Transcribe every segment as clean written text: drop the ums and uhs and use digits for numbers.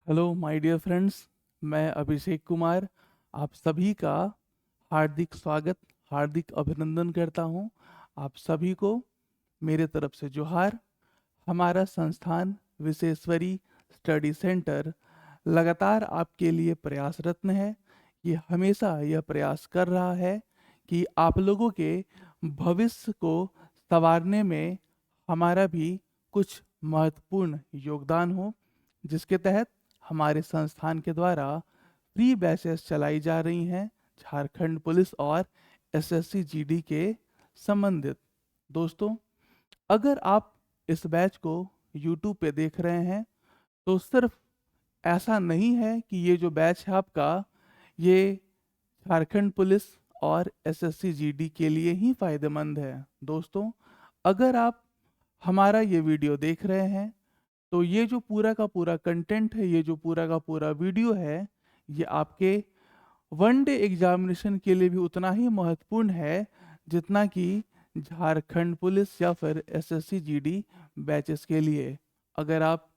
Hello my dear friends, मैं अभिषेक कुमार आप सभी का हार्दिक स्वागत, हार्दिक अभिनंदन करता हूं। आप सभी को मेरे तरफ से जोहार। हमारा संस्थान विशेश्वरी स्टडी सेंटर लगातार आपके लिए प्रयासरत है। ये हमेशा यह प्रयास कर रहा है कि आप लोगों के भविष्य को संवारने में हमारा भी कुछ महत्वपूर्ण योगदान हो, जिसके तहत हमारे संस्थान के द्वारा फ्री बैचेस चलाई जा रही हैं झारखंड पुलिस और एसएससी जीडी के संबंधित। दोस्तों, अगर आप इस बैच को यूट्यूब पे देख रहे हैं तो सिर्फ ऐसा नहीं है कि ये जो बैच है आपका, ये झारखंड पुलिस और एसएससी जीडी के लिए ही फायदेमंद है। दोस्तों, अगर आप हमारा ये वीडियो देख रहे हैं तो ये जो पूरा का पूरा कंटेंट है, ये जो पूरा का पूरा वीडियो है, ये आपके वन डे एग्जामिनेशन के लिए भी उतना ही महत्वपूर्ण है जितना कि झारखंड पुलिस या फिर एसएससी जीडी बैचेस के लिए। अगर आप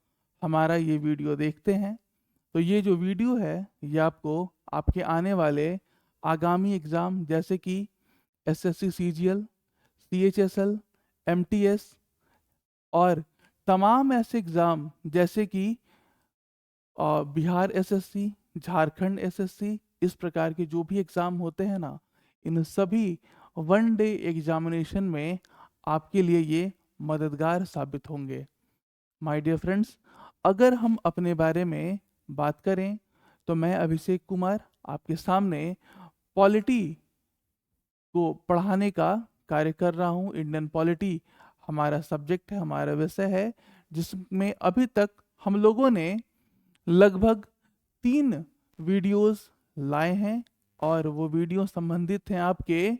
हमारा ये वीडियो देखते हैं तो ये जो वीडियो है ये आपको आपके आने वाले आगामी एग्ज़ाम जैसे कि एसएससी सीजीएल, सीएचएसएल, एमटीएस और तमाम ऐसे एग्ज़ाम जैसे कि बिहार एसएससी, झारखंड एसएससी, इस प्रकार के जो भी एग्ज़ाम होते हैं ना, इन सभी वन डे एग्जामिनेशन में आपके लिए ये मददगार साबित होंगे। माय डियर फ्रेंड्स, अगर हम अपने बारे में बात करें तो मैं अभिषेक कुमार आपके सामने पॉलिटी को पढ़ाने का कार्य कर रहा हूँ। इंडियन पॉलिटी हमारा सब्जेक्ट है, हमारा विषय है, जिसमें अभी तक हम लोगों ने लगभग 3 वीडियोस लाए हैं और वो वीडियो संबंधित हैं आपके।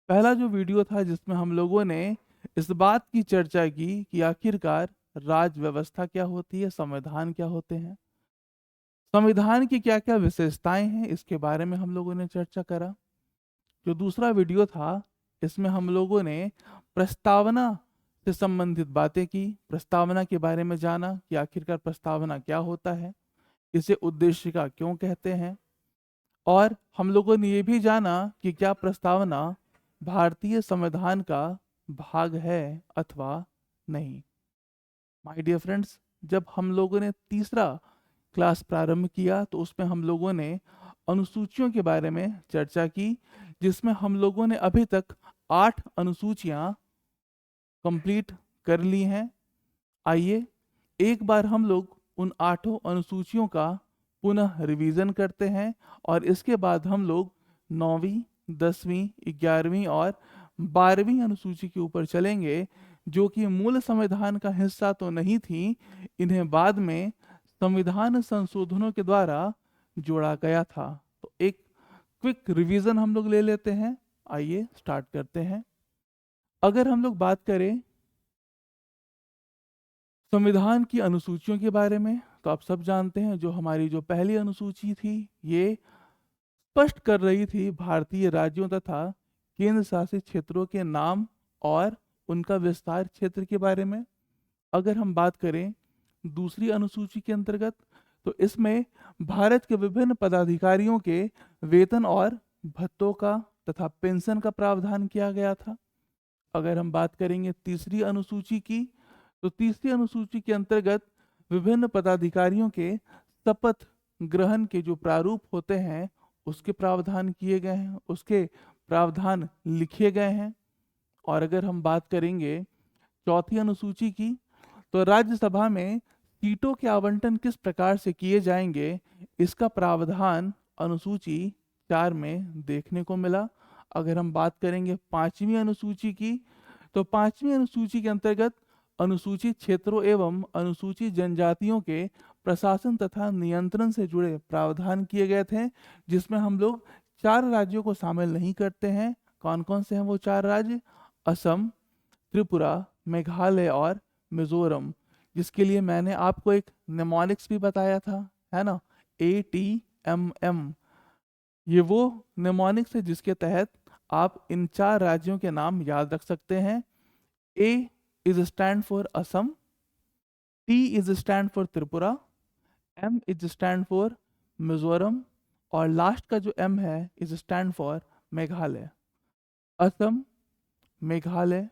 पहला जो वीडियो था जिसमें हम लोगों ने इस बात की चर्चा की कि आखिरकार राज व्यवस्था क्या होती है, संविधान क्या होते हैं, संविधान की क्या क्या विशेषताएं हैं, इसके बारे में हम लोगों ने चर्चा करा। जो दूसरा वीडियो था इसमें हम लोगों ने प्रस्तावना से संबंधित बातें की, प्रस्तावना के बारे में जाना कि आखिरकार प्रस्तावना क्या होता है, इसे उद्देशिका क्यों कहते हैं, और हम लोगों ने ये भी जाना कि क्या प्रस्तावना भारतीय संविधान का भाग है अथवा नहीं। माय डियर फ्रेंड्स, जब हम लोगों ने तीसरा क्लास प्रारंभ किया तो उसमें हम लोगों ने अनुसूचियों के बारे में चर्चा की, जिसमें हम लोगों ने अभी तक 8 अनुसूचियां कंप्लीट कर ली हैं। आइए एक बार हम लोग उन 8 अनुसूचियों का पुनः रिवीजन करते हैं और इसके बाद हम लोग 9वीं, 10वीं, 11वीं और 12वीं अनुसूची के ऊपर चलेंगे, जो कि मूल संविधान का हिस्सा तो नहीं थी। इन्हें बाद में संविधान संशोधनों के द्वारा जोड़ा गया था। तो एक क्विक रिवीजन हम लोग ले लेते हैं। आइए स्टार्ट करते हैं। अगर हम लोग बात करें संविधान की अनुसूचियों के बारे में तो आप सब जानते हैं जो हमारी जो पहली अनुसूची थी ये स्पष्ट कर रही थी भारतीय राज्यों तथा केंद्र शासित क्षेत्रों के नाम और उनका विस्तार क्षेत्र के बारे में। अगर हम बात करें दूसरी अनुसूची के अंतर्गत तो इसमें भारत के विभिन्न पदाधिकारियों के वेतन और भत्तों का तथा पेंशन का प्रावधान किया गया था। अगर हम बात करेंगे तीसरी अनुसूची की तो तीसरी अनुसूची के अंतर्गत विभिन्न पदाधिकारियों के शपथ ग्रहण के जो प्रारूप होते हैं उसके प्रावधान किए गए हैं, उसके प्रावधान लिखे गए हैं। और अगर हम बात करेंगे चौथी अनुसूची की तो राज्यसभा में सीटों के आवंटन किस प्रकार से किए जाएंगे, इसका प्रावधान अनुसूची 4 में देखने को मिला। अगर हम बात करेंगे पांचवी अनुसूची की तो पांचवी अनुसूची के अंतर्गत अनुसूचित क्षेत्रों एवं अनुसूचित जनजातियों के प्रशासन तथा नियंत्रण से जुड़े प्रावधान किए गए थे, जिसमें हम लोग 4 राज्यों को शामिल नहीं करते हैं। कौन कौन से हैं वो 4 राज्य? असम, त्रिपुरा, मेघालय और मिजोरम, जिसके लिए मैंने आपको एक निमोनिक्स भी बताया था, है ना, ATMM। ये वो निमोनिक्स है जिसके तहत आप इन 4 राज्यों के नाम याद रख सकते हैं। A is stand for Assam, T is stand for Tripura, M is stand for Mizoram, और लास्ट का जो एम है is stand for Meghalaya. Assam, Meghalaya,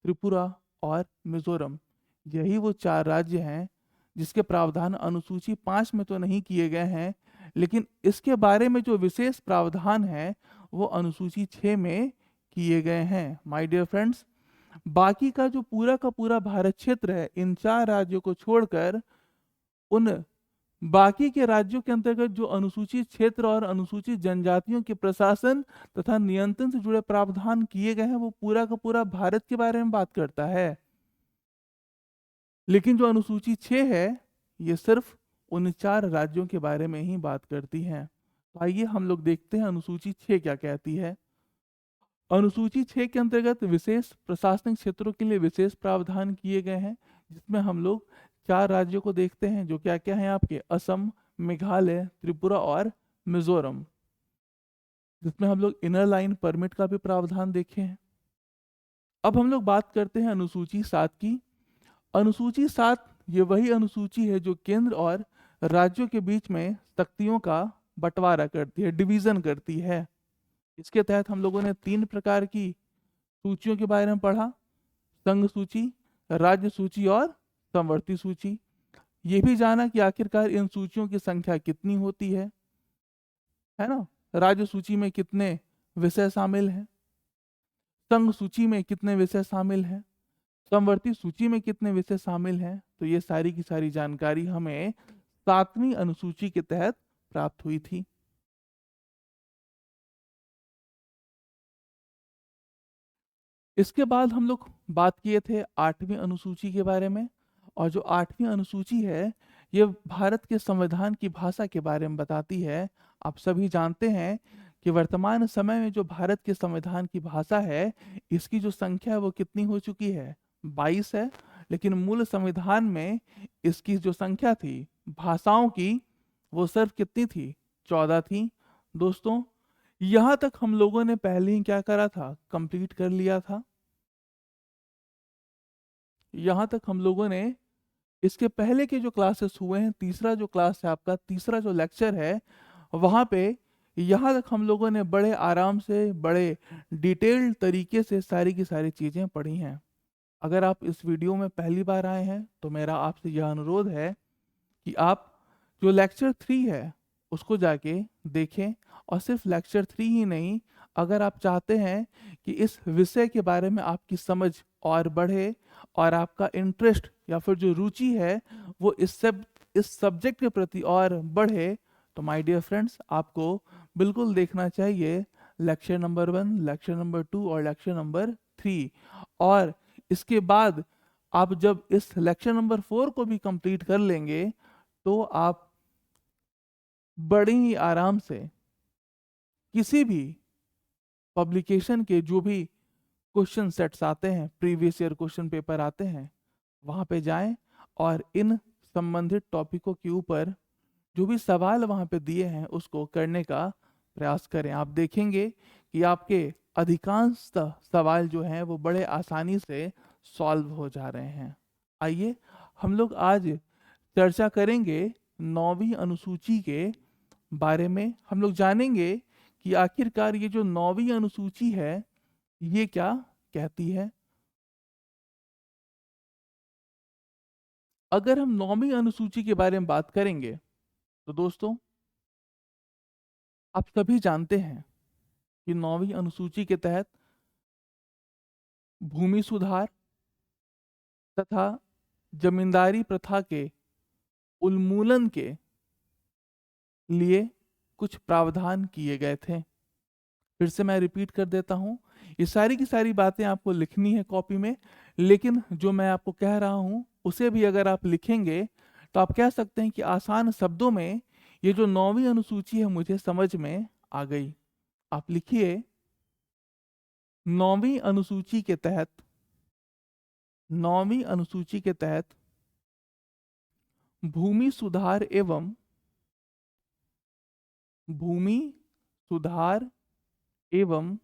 Tripura और मिजोरम, यही वो 4 राज्य हैं जिसके प्रावधान अनुसूची 5 में तो नहीं किए गए हैं, लेकिन इसके बारे में जो विशेष प्रावधान है वो अनुसूची 6 में किए गए हैं। माय डियर फ्रेंड्स, बाकी का जो पूरा का पूरा भारत क्षेत्र है, इन 4 राज्यों को छोड़कर उन बाकी के राज्यों के अंतर्गत जो अनुसूचित क्षेत्र और अनुसूचित जनजातियों के प्रशासन तथा नियंत्रण से जुड़े प्रावधान किए गए हैं, वो पूरा का पूरा भारत के बारे में बात करता है। लेकिन जो अनुसूची 6 है ये सिर्फ उन 4 राज्यों के बारे में ही बात करती है। तो आइए हम लोग देखते हैं अनुसूची 6 क्या कहती है। अनुसूची 6 के अंतर्गत विशेष प्रशासनिक क्षेत्रों के लिए विशेष प्रावधान किए गए हैं, जिसमें हम लोग 4 राज्यों को देखते हैं जो क्या क्या हैं आपके, असम, मेघालय, त्रिपुरा और मिजोरम, जिसमें हम लोग इनर लाइन परमिट का भी प्रावधान देखे हैं। अब हम लोग बात करते हैं अनुसूची 7 की। अनुसूची 7 ये वही अनुसूची है जो केंद्र और राज्यों के बीच में शक्तियों का बंटवारा करती है, डिवीजन करती है। इसके तहत हम लोगों ने 3 प्रकार की सूचियों के बारे में पढ़ा, संघ सूची, राज्य सूची और समवर्ती सूची। ये भी जाना कि आखिरकार इन सूचियों की संख्या कितनी होती है ना। राज्य सूची में कितने विषय शामिल हैं, संघ सूची में कितने विषय शामिल हैं, समवर्ती सूची में कितने विषय शामिल हैं। तो ये सारी की सारी जानकारी हमें 7वीं अनुसूची के तहत प्राप्त हुई थी। इसके बाद हम लोग बात किए थे 8वीं अनुसूची के बारे में, और जो 8वीं अनुसूची है ये भारत के संविधान की भाषा के बारे में बताती है। आप सभी जानते हैं कि वर्तमान समय में जो भारत के संविधान की भाषा है इसकी जो संख्या है वो कितनी हो चुकी है, 22 है। लेकिन मूल संविधान में इसकी जो संख्या थी भाषाओं की वो सिर्फ कितनी थी, 14 थी। दोस्तों, यहाँ तक हम लोगों ने पहले ही क्या करा था, कंप्लीट कर लिया था। यहाँ तक हम लोगों ने इसके पहले के जो क्लासेस हुए हैं, तीसरा जो क्लास है आपका, तीसरा जो लेक्चर है, वहाँ पे यहाँ तक हम लोगों ने बड़े आराम से, बड़े डिटेल्ड तरीके से सारी की सारी चीज़ें पढ़ी हैं। अगर आप इस वीडियो में पहली बार आए हैं तो मेरा आपसे यह अनुरोध है कि आप जो लेक्चर 3 है उसको जाके देखें। और सिर्फ लेक्चर 3 ही नहीं, अगर आप चाहते हैं कि इस विषय के बारे में आपकी समझ और बढ़े और आपका इंटरेस्ट या फिर जो रुचि है वो इस सब्जेक्ट के प्रति और बढ़े, तो माय डियर फ्रेंड्स आपको बिल्कुल देखना चाहिए लेक्चर नंबर 1, लेक्चर नंबर 2 और लेक्चर नंबर 3। और इसके बाद आप जब इस लेक्चर नंबर 4 को भी कंप्लीट कर लेंगे तो आप बड़े ही आराम से किसी भी पब्लिकेशन के जो भी क्वेश्चन सेट्स आते हैं, प्रीवियस ईयर क्वेश्चन पेपर आते हैं, वहाँ पे जाएं और इन संबंधित टॉपिकों के ऊपर जो भी सवाल वहाँ पे दिए हैं उसको करने का प्रयास करें। आप देखेंगे कि आपके अधिकांश सवाल जो हैं वो बड़े आसानी से सॉल्व हो जा रहे हैं। आइए हम लोग आज चर्चा करेंगे 9वीं अनुसूची के बारे में। हम लोग जानेंगे कि आखिरकार ये जो 9वीं अनुसूची है ये क्या कहती है। अगर हम 9वीं अनुसूची के बारे में बात करेंगे तो दोस्तों आप सभी जानते हैं कि 9वीं अनुसूची के तहत भूमि सुधार तथा जमींदारी प्रथा के उन्मूलन के लिए कुछ प्रावधान किए गए थे। फिर से मैं रिपीट कर देता हूँ, ये सारी की सारी बातें आपको लिखनी है कॉपी में, लेकिन जो मैं आपको कह रहा हूँ उसे भी अगर आप लिखेंगे तो आप कह सकते हैं कि आसान शब्दों में ये जो 9वीं अनुसूची है मुझे समझ में आ गई। आप लिखिए, 9वीं अनुसूची के तहत, 9वीं अनुसूची के तहत भूमि सुधार एवं भूमि सुधार एवं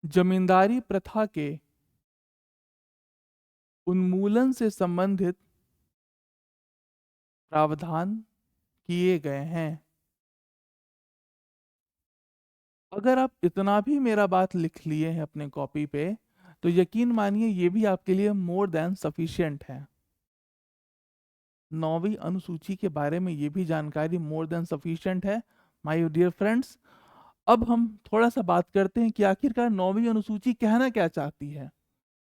जमींदारी प्रथा के उन्मूलन से संबंधित प्रावधान किए गए हैं। अगर आप इतना भी मेरा बात लिख लिए हैं अपने कॉपी पे, तो यकीन मानिए ये भी आपके लिए मोर देन सफिशिएंट है। 9वीं अनुसूची के बारे में ये भी जानकारी मोर देन सफिशिएंट है माय डियर फ्रेंड्स। अब हम थोड़ा सा बात करते हैं कि आखिरकार 9वीं अनुसूची कहना क्या चाहती है,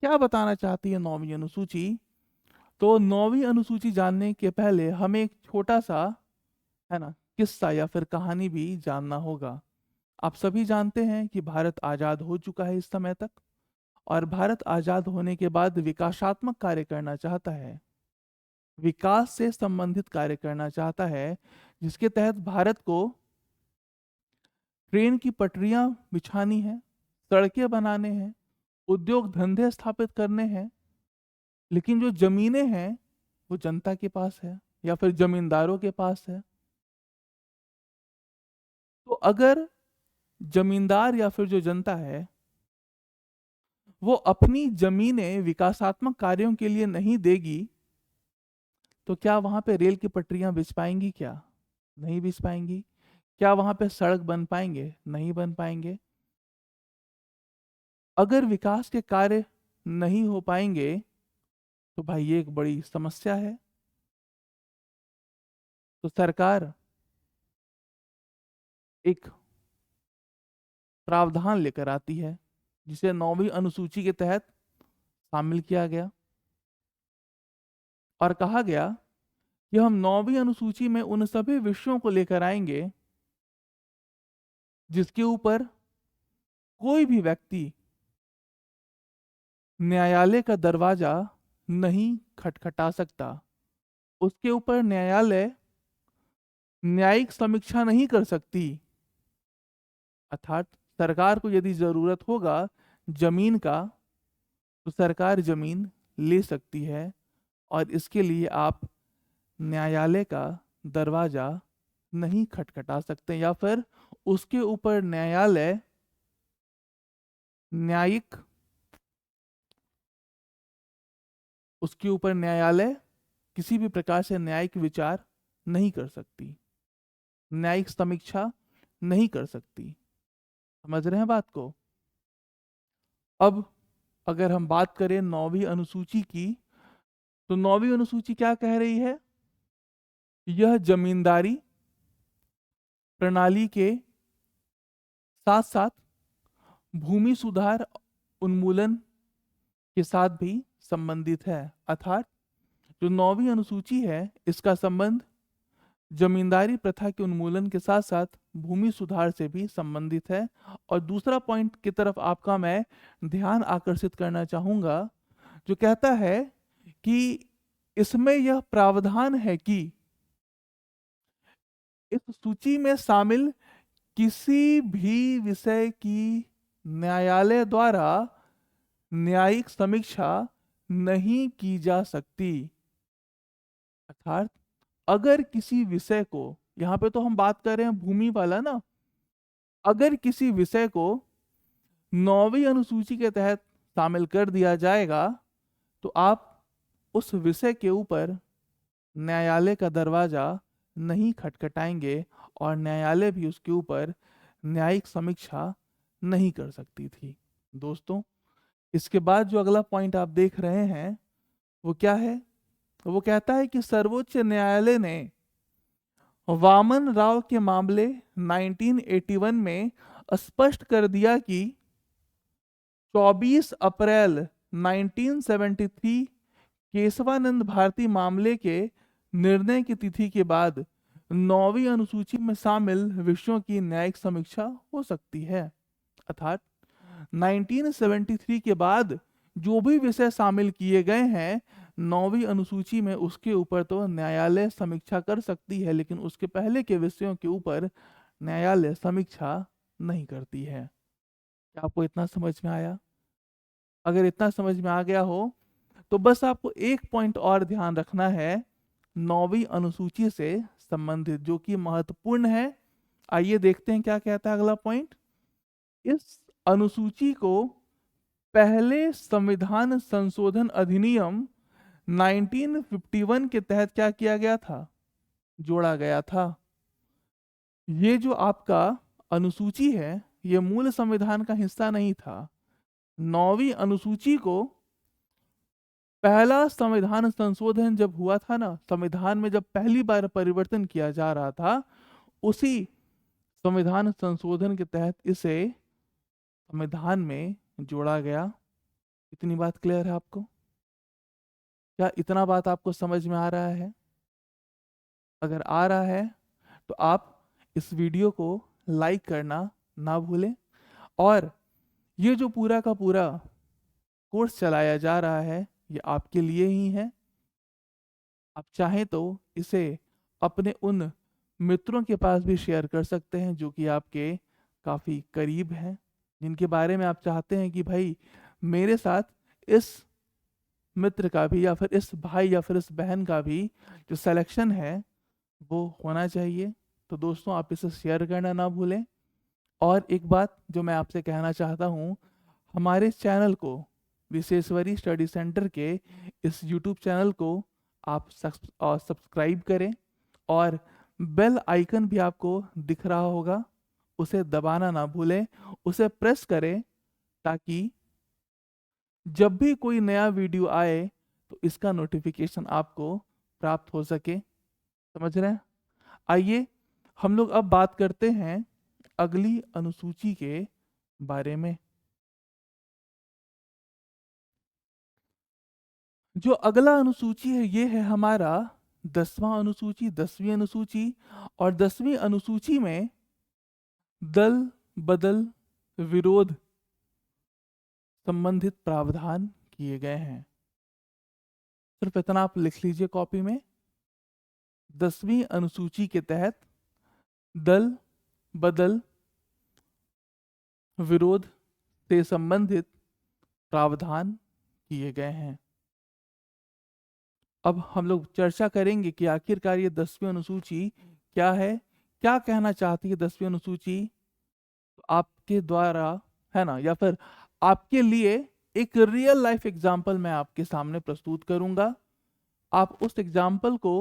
क्या बताना चाहती है 9वीं अनुसूची। तो 9वीं अनुसूची जानने के पहले हमें एक छोटा सा, है ना, किस्सा या फिर कहानी भी जानना होगा। आप सभी जानते हैं कि भारत आज़ाद हो चुका है इस समय तक, और भारत आज़ाद होने के बाद विकासात्मक कार्य करना चाहता है, विकास से संबंधित कार्य करना चाहता है, जिसके तहत भारत को ट्रेन की पटरियां बिछानी है, सड़कें बनाने हैं, उद्योग धंधे स्थापित करने हैं। लेकिन जो जमीनें हैं वो जनता के पास है या फिर जमींदारों के पास है। तो अगर जमींदार या फिर जो जनता है वो अपनी जमीनें विकासात्मक कार्यों के लिए नहीं देगी, तो क्या वहां पे रेल की पटरियां बिछ पाएंगी? क्या नहीं बिछ पाएंगी? क्या वहां पे सड़क बन पाएंगे? नहीं बन पाएंगे। अगर विकास के कार्य नहीं हो पाएंगे तो भाई ये एक बड़ी समस्या है। तो सरकार एक प्रावधान लेकर आती है जिसे 9वीं अनुसूची के तहत शामिल किया गया, और कहा गया कि हम 9वीं अनुसूची में उन सभी विषयों को लेकर आएंगे जिसके ऊपर कोई भी व्यक्ति न्यायालय का दरवाजा नहीं खटखटा सकता, उसके ऊपर न्यायालय न्यायिक समीक्षा नहीं कर सकती। अर्थात सरकार को यदि जरूरत होगा जमीन का, तो सरकार जमीन ले सकती है, और इसके लिए आप न्यायालय का दरवाजा नहीं खटखटा सकते, या फिर उसके ऊपर न्यायालय न्यायिक उसके ऊपर न्यायालय किसी भी प्रकार से न्यायिक विचार नहीं कर सकती, न्यायिक समीक्षा नहीं कर सकती। समझ रहे हैं बात को? अब अगर हम बात करें 9वीं अनुसूची की, तो 9वीं अनुसूची क्या कह रही है? यह जमींदारी प्रणाली के साथ साथ भूमि सुधार उन्मूलन के साथ भी संबंधित है। अर्थात जो 9वीं अनुसूची है इसका संबंध जमींदारी प्रथा के उन्मूलन के साथ साथ भूमि सुधार से भी संबंधित है। और दूसरा पॉइंट की तरफ आपका मैं ध्यान आकर्षित करना चाहूंगा, जो कहता है कि इसमें यह प्रावधान है कि इस सूची में शामिल किसी भी विषय की न्यायालय द्वारा न्यायिक समीक्षा नहीं की जा सकती। अर्थात अगर किसी विषय को, यहां पे तो हम बात कर रहे हैं भूमि वाला ना, अगर किसी विषय को 9वीं अनुसूची के तहत शामिल कर दिया जाएगा, तो आप उस विषय के ऊपर न्यायालय का दरवाजा नहीं खटखटाएंगे, और न्यायालय भी उसके ऊपर न्यायिक समीक्षा नहीं कर सकती थी। दोस्तों, इसके बाद जो अगला पॉइंट आप देख रहे हैं वो क्या है? वो कहता है कि सर्वोच्च न्यायालय ने वामन राव के मामले 1981 में स्पष्ट कर दिया कि 24 अप्रैल 1973 केशवानंद भारती मामले के निर्णय की तिथि के बाद 9वीं अनुसूची में शामिल विषयों की न्यायिक समीक्षा हो सकती है। अर्थात 1973 के बाद जो भी विषय शामिल किए गए हैं 9वीं अनुसूची में, उसके ऊपर तो न्यायालय समीक्षा कर सकती है, लेकिन उसके पहले के विषयों के ऊपर न्यायालय समीक्षा नहीं करती है। क्या आपको इतना समझ में आया? अगर इतना समझ में आ गया हो तो बस आपको एक पॉइंट और ध्यान रखना है 9वीं अनुसूची से संबंधित, जो कि महत्वपूर्ण है। आइए देखते हैं क्या कहता है अगला पॉइंट। इस अनुसूची को पहले संविधान संशोधन अधिनियम 1951 के तहत क्या किया गया था? जोड़ा गया था। ये जो आपका अनुसूची है, ये मूल संविधान का हिस्सा नहीं था। 9वीं अनुसूची को पहला संविधान संशोधन जब हुआ था ना, संविधान में जब पहली बार परिवर्तन किया जा रहा था, उसी संविधान संशोधन के तहत इसे संविधान में जोड़ा गया। इतनी बात क्लियर है आपको? क्या इतना बात आपको समझ में आ रहा है? अगर आ रहा है तो आप इस वीडियो को लाइक करना ना भूलें। और ये जो पूरा का पूरा कोर्स चलाया जा रहा है, ये आपके लिए ही है। आप चाहें तो इसे अपने उन मित्रों के पास भी शेयर कर सकते हैं जो कि आपके काफ़ी करीब हैं, जिनके बारे में आप चाहते हैं कि भाई मेरे साथ इस मित्र का भी, या फिर इस भाई या फिर इस बहन का भी जो सिलेक्शन है वो होना चाहिए। तो दोस्तों, आप इसे शेयर करना ना भूलें। और एक बात जो मैं आपसे कहना चाहता हूँ, हमारे चैनल को, विशेश्वरी स्टडी सेंटर के इस यूट्यूब चैनल को आप सब्सक्राइब करें, और बेल आइकन भी आपको दिख रहा होगा, उसे दबाना ना भूलें, उसे प्रेस करें, ताकि जब भी कोई नया वीडियो आए तो इसका नोटिफिकेशन आपको प्राप्त हो सके। समझ रहे हैं? आइए हम लोग अब बात करते हैं अगली अनुसूची के बारे में। जो अगला अनुसूची है, ये है हमारा 10वां अनुसूची, 10वीं अनुसूची। और 10वीं अनुसूची में दल बदल विरोध संबंधित प्रावधान किए गए हैं। सिर्फ इतना आप लिख लीजिए कॉपी में। 10वीं अनुसूची के तहत दल बदल विरोध से संबंधित प्रावधान किए गए हैं। अब हम लोग चर्चा करेंगे कि आखिरकार ये 10वीं अनुसूची क्या है, क्या कहना चाहती है 10वीं अनुसूची। तो आपके द्वारा, है ना, या फिर आपके लिए एक रियल लाइफ एग्जाम्पल मैं आपके सामने प्रस्तुत करूंगा। आप उस एग्जाम्पल को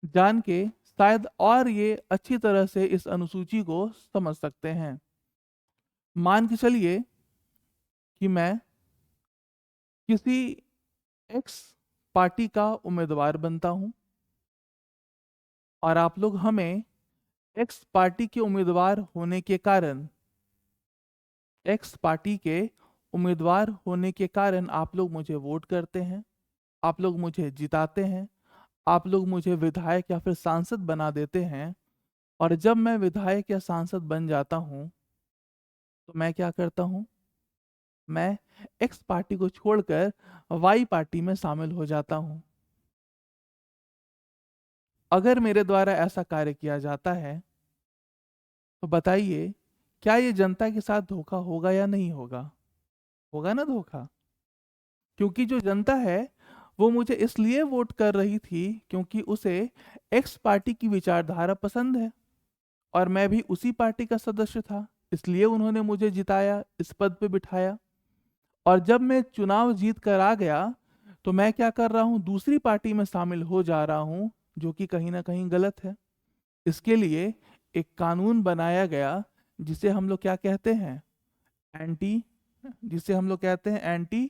जान के शायद और ये अच्छी तरह से इस अनुसूची को समझ सकते हैं। मान के चलिए कि मैं किसी एक्स पार्टी का उम्मीदवार बनता हूं, और आप लोग हमें एक्स पार्टी के उम्मीदवार होने के कारण, एक्स पार्टी के उम्मीदवार होने के कारण आप लोग मुझे वोट करते हैं, आप लोग मुझे जिताते हैं, आप लोग मुझे विधायक या फिर सांसद बना देते हैं। और जब मैं विधायक या सांसद बन जाता हूं, तो मैं क्या करता हूं? मैं एक्स पार्टी को छोड़कर वाई पार्टी में शामिल हो जाता हूं। अगर मेरे द्वारा ऐसा कार्य किया जाता है, तो बताइए, क्या ये जनता के साथ धोखा होगा या नहीं होगा? होगा ना धोखा। क्योंकि जो जनता है वो मुझे इसलिए वोट कर रही थी क्योंकि उसे एक्स पार्टी की विचारधारा पसंद है, और मैं भी उसी पार्टी का सदस्य था, इसलिए उन्होंने मुझे जिताया, इस पद पे बिठाया। और जब मैं चुनाव जीत कर आ गया, तो मैं क्या कर रहा हूँ? दूसरी पार्टी में शामिल हो जा रहा हूँ, जो कि कहीं ना कहीं गलत है। इसके लिए एक कानून बनाया गया, जिसे हम लोग क्या कहते हैं? एंटी जिसे हम लोग कहते हैं एंटी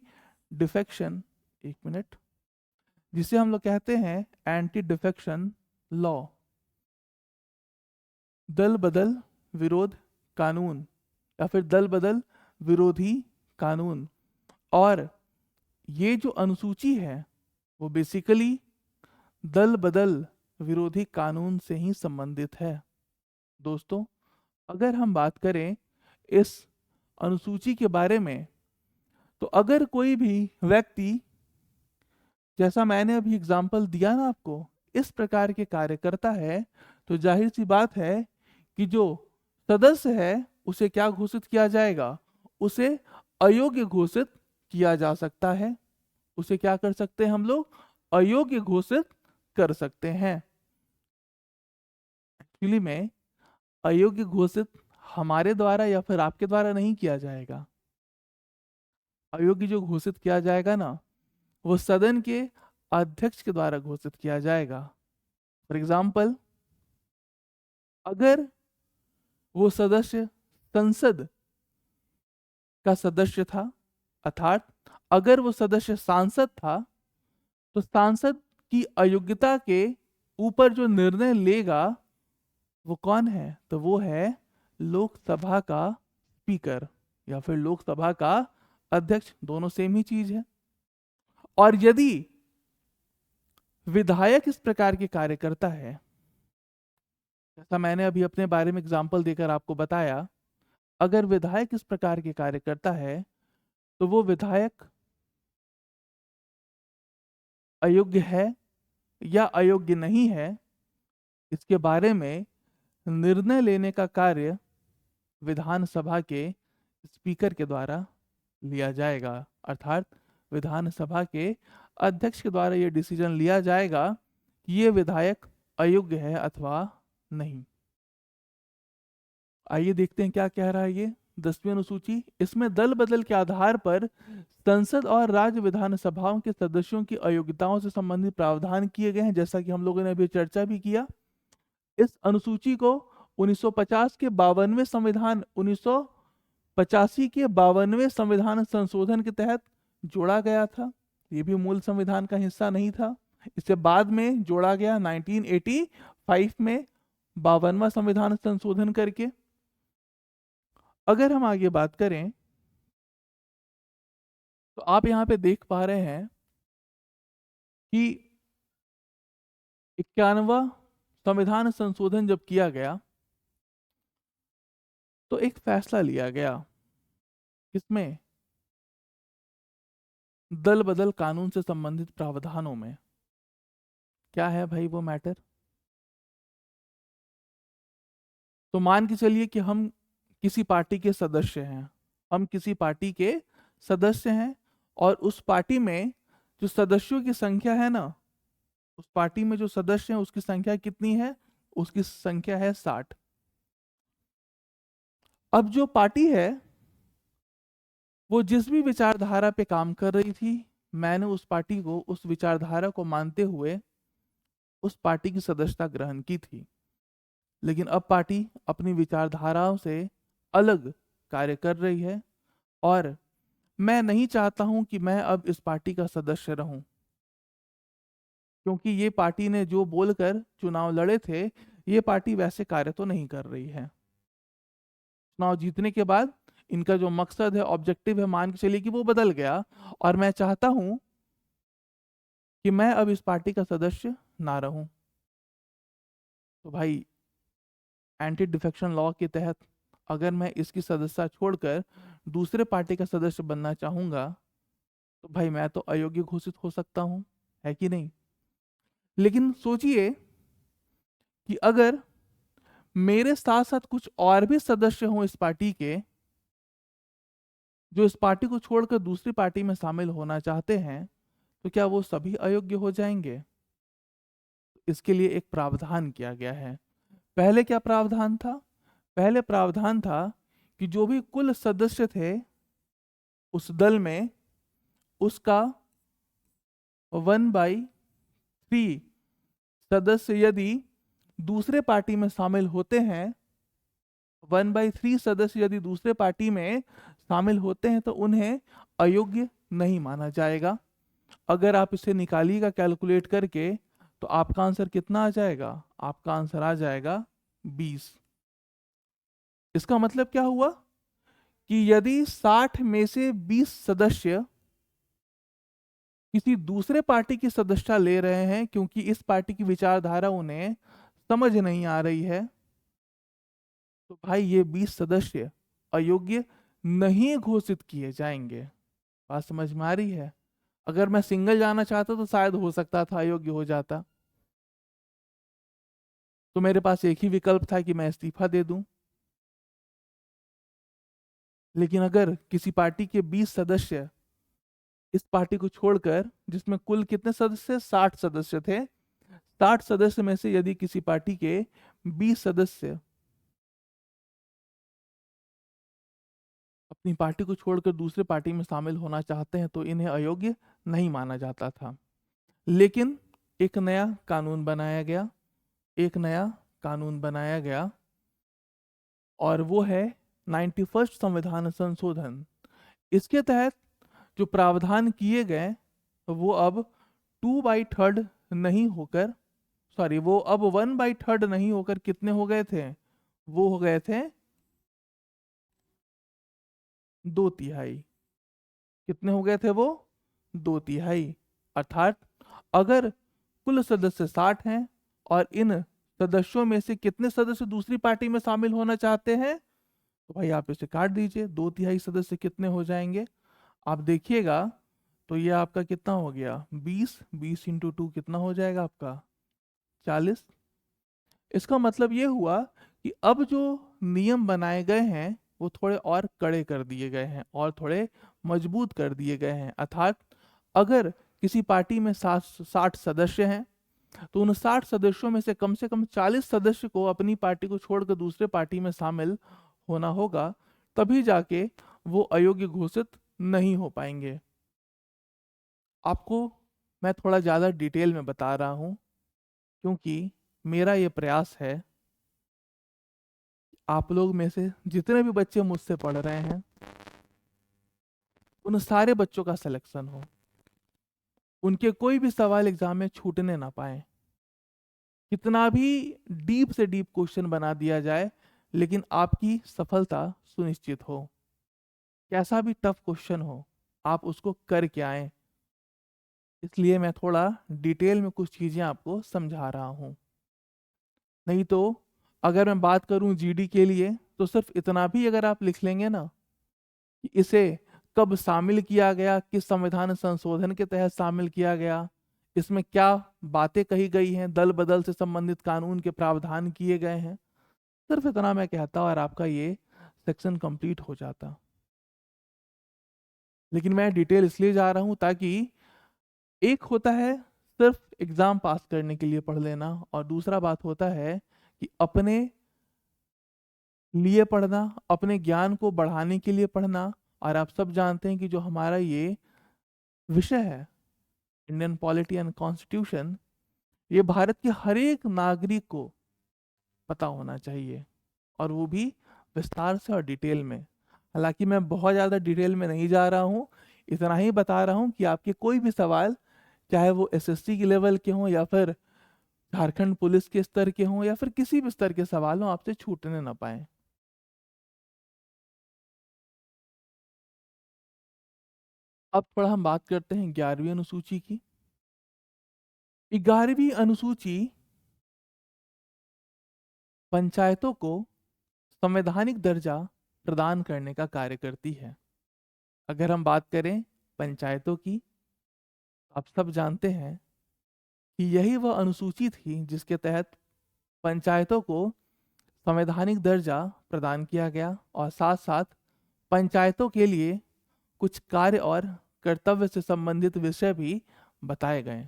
डिफेक्शन, एक मिनट, जिसे हम लोग कहते हैं एंटी डिफेक्शन लॉ, दल बदल विरोध कानून, या फिर दल बदल विरोधी कानून। और ये जो अनुसूची है वो बेसिकली दल बदल विरोधी कानून से ही संबंधित है। दोस्तों, अगर हम बात करें इस अनुसूची के बारे में, तो अगर कोई भी व्यक्ति, जैसा मैंने अभी एग्जाम्पल दिया ना आपको, इस प्रकार के कार्य करता है, तो जाहिर सी बात है कि जो सदस्य है उसे क्या घोषित किया जाएगा? उसे अयोग्य घोषित किया जा सकता है। उसे क्या कर सकते हैं हम लोग? अयोग्य घोषित कर सकते हैं। एक्चुअली में अयोग्य घोषित हमारे द्वारा या फिर आपके द्वारा नहीं किया जाएगा। अयोग्य जो घोषित किया जाएगा ना, वो सदन के अध्यक्ष के द्वारा घोषित किया जाएगा। फॉर एग्जाम्पल, अगर वो सदस्य संसद का सदस्य था, अर्थात अगर वो सदस्य सांसद था, तो सांसद की अयोग्यता के ऊपर जो निर्णय लेगा वो कौन है? तो वो है लोकसभा का स्पीकर या फिर लोकसभा का अध्यक्ष, दोनों सेम ही चीज है। और यदि विधायक इस प्रकार के कार्य करता है, जैसा मैंने अभी अपने बारे में एग्जाम्पल देकर आपको बताया, अगर विधायक इस प्रकार के कार्य करता है तो वो विधायक अयोग्य है या अयोग्य नहीं है, इसके बारे में निर्णय लेने का कार्य विधानसभा के स्पीकर के द्वारा लिया जाएगा। अर्थात विधानसभा के अध्यक्ष के द्वारा यह डिसीजन लिया जाएगा कि ये विधायक अयोग्य है अथवा नहीं। आइए देखते हैं क्या कह रहा है ये 10वीं अनुसूची। इसमें दल बदल के आधार पर संसद और राज्य विधानसभाओं के सदस्यों की अयोग्यताओं से संबंधित प्रावधान किए गए हैं, जैसा कि हम लोगों ने अभी चर्चा भी किया। इस अनुसूची को 1950 के 52वें संविधान 1985 के 52वें संविधान संशोधन के तहत जोड़ा गया था। ये भी मूल संविधान का हिस्सा नहीं था, इसे बाद में जोड़ा गया 1985 में 52वां संविधान संशोधन करके। अगर हम आगे बात करें तो आप यहाँ पे देख पा रहे हैं कि 91वां संविधान संशोधन जब किया गया तो एक फैसला लिया गया, किसमें? दल बदल कानून से संबंधित प्रावधानों में। क्या है भाई वो मैटर? तो मान के चलिए कि हम किसी पार्टी के सदस्य हैं, हम किसी पार्टी के सदस्य हैं और उस पार्टी में जो सदस्यों की संख्या है ना, उस पार्टी में जो सदस्य हैं उसकी संख्या कितनी है? उसकी संख्या है 60। अब जो पार्टी है वो जिस भी विचारधारा पे काम कर रही थी, मैंने उस पार्टी को, उस विचारधारा को मानते हुए उस पार्टी की सदस्यता ग्रहण की थी। लेकिन अब पार्टी अपनी विचारधाराओं से अलग कार्य कर रही है और मैं नहीं चाहता हूं कि मैं अब इस पार्टी का सदस्य रहूं, क्योंकि ये पार्टी ने जो बोलकर चुनाव लड़े थे, ये पार्टी वैसे कार्य तो नहीं कर रही है। चुनाव जीतने के बाद इनका जो मकसद है, ऑब्जेक्टिव है, मान के चलिए कि वो बदल गया और मैं चाहता हूं कि मैं अब इस पार्टी का सदस्य ना रहूं। तो भाई एंटी डिफेक्शन लॉ के तहत अगर मैं इसकी सदस्यता छोड़कर दूसरे पार्टी का सदस्य बनना चाहूंगा तो भाई मैं तो अयोग्य घोषित हो सकता हूं, है कि नहीं? लेकिन सोचिए कि अगर मेरे साथ साथ कुछ और भी सदस्य हों इस पार्टी के, जो इस पार्टी को छोड़कर दूसरी पार्टी में शामिल होना चाहते हैं, तो क्या वो सभी अयोग्य हो जाएंगे? इसके लिए एक प्रावधान किया गया है। पहले क्या प्रावधान था? पहले प्रावधान था कि जो भी कुल सदस्य थे उस दल में, उसका 1/3 सदस्य यदि दूसरे पार्टी में शामिल होते हैं, 1/3 सदस्य यदि दूसरे पार्टी में शामिल होते हैं तो उन्हें अयोग्य नहीं माना जाएगा। अगर आप इसे निकालिएगा कैलकुलेट करके तो आपका आंसर कितना आ जाएगा? आपका आंसर आ जाएगा 20। इसका मतलब क्या हुआ कि यदि 60 में से 20 सदस्य किसी दूसरे पार्टी की सदस्यता ले रहे हैं क्योंकि इस पार्टी की विचारधारा उन्हें समझ नहीं आ रही है, तो भाई ये 20 सदस्य अयोग्य नहीं घोषित किए जाएंगे। बात समझ में आ रही है? अगर मैं सिंगल जाना चाहता तो शायद हो सकता था अयोग्य हो जाता, तो मेरे पास एक ही विकल्प था कि मैं इस्तीफा दे दूं। लेकिन अगर किसी पार्टी के 20 सदस्य इस पार्टी को छोड़कर, जिसमें कुल कितने सदस्य, 60 सदस्य थे, 60 सदस्य में से यदि किसी पार्टी के 20 सदस्य अपनी पार्टी को छोड़कर दूसरे पार्टी में शामिल होना चाहते हैं तो इन्हें अयोग्य नहीं माना जाता था। लेकिन एक नया कानून बनाया गया, एक नया कानून बनाया गया और वो है 91st संविधान संशोधन। इसके तहत जो प्रावधान किए गए वो अब 2/3 नहीं होकर, सॉरी, वो अब 1/3 नहीं होकर कितने हो गए थे? वो हो गए थे 2/3। कितने हो गए थे वो? 2/3। अर्थात अगर कुल सदस्य 60 हैं और इन सदस्यों में से कितने सदस्य दूसरी पार्टी में शामिल होना चाहते हैं, तो भाई आप इसे काट दीजिए, 2/3 सदस्य कितने हो जाएंगे? आप देखिएगा तो ये आपका कितना हो गया? 20 इंटू 2 कितना हो जाएगा आपका? 40। इसका मतलब ये हुआ कि अब जो नियम बनाए गए हैं वो थोड़े और कड़े कर दिए गए हैं और थोड़े मजबूत कर दिए गए हैं। अर्थात अगर किसी पार्टी में 60 सदस्य हैं तो उन 60 सदस्यों में से कम 40 सदस्य को अपनी पार्टी को छोड़कर दूसरे पार्टी में शामिल होना होगा, तभी जाके वो अयोग्य घोषित नहीं हो पाएंगे। आपको मैं थोड़ा ज़्यादा डिटेल में बता रहा हूँ क्योंकि मेरा ये प्रयास है आप लोग में से जितने भी बच्चे मुझसे पढ़ रहे हैं उन सारे बच्चों का सिलेक्शन हो, उनके कोई भी सवाल एग्जाम में छूटने ना पाए। कितना भी डीप से डीप क्वेश्चन बना दिया जाए लेकिन आपकी सफलता सुनिश्चित हो। कैसा भी टफ क्वेश्चन हो आप उसको करके आए। इसलिए मैं थोड़ा डिटेल में कुछ चीज़ें आपको समझा रहा हूँ। नहीं तो अगर मैं बात करूँ जीडी के लिए तो सिर्फ इतना भी अगर आप लिख लेंगे ना कि इसे कब शामिल किया गया, किस संविधान संशोधन के तहत शामिल किया गया, इसमें क्या बातें कही गई हैं, दल बदल से संबंधित कानून के प्रावधान किए गए हैं, सिर्फ इतना मैं कहता और आपका ये सेक्शन कंप्लीट हो जाता। लेकिन मैं डिटेल इसलिए जा रहा हूं ताकि एक होता है सिर्फ एग्जाम पास करने के लिए पढ़ लेना और दूसरा बात होता है कि अपने लिए पढ़ना, अपने ज्ञान को बढ़ाने के लिए पढ़ना। और आप सब जानते हैं कि जो हमारा ये विषय है इंडियन पॉलिटी एंड कॉन्स्टिट्यूशन, ये भारत के हर एक नागरिक को पता होना चाहिए और वो भी विस्तार से और डिटेल में। हालांकि मैं बहुत ज़्यादा डिटेल में नहीं जा रहा हूँ, इतना ही बता रहा हूँ कि आपके कोई भी सवाल, चाहे वो एसएससी के लेवल के हों या फिर झारखंड पुलिस के स्तर के हों या फिर किसी भी स्तर के सवाल हों, आपसे छूटने ना पाए। अब थोड़ा हम बात करते हैं 11वीं अनुसूची की। 11वीं अनुसूची पंचायतों को संवैधानिक दर्जा प्रदान करने का कार्य करती है। अगर हम बात करें पंचायतों की, आप सब जानते हैं कि यही वह अनुसूची थी जिसके तहत पंचायतों को संवैधानिक दर्जा प्रदान किया गया और साथ साथ पंचायतों के लिए कुछ कार्य और कर्तव्य से संबंधित विषय भी बताए गए।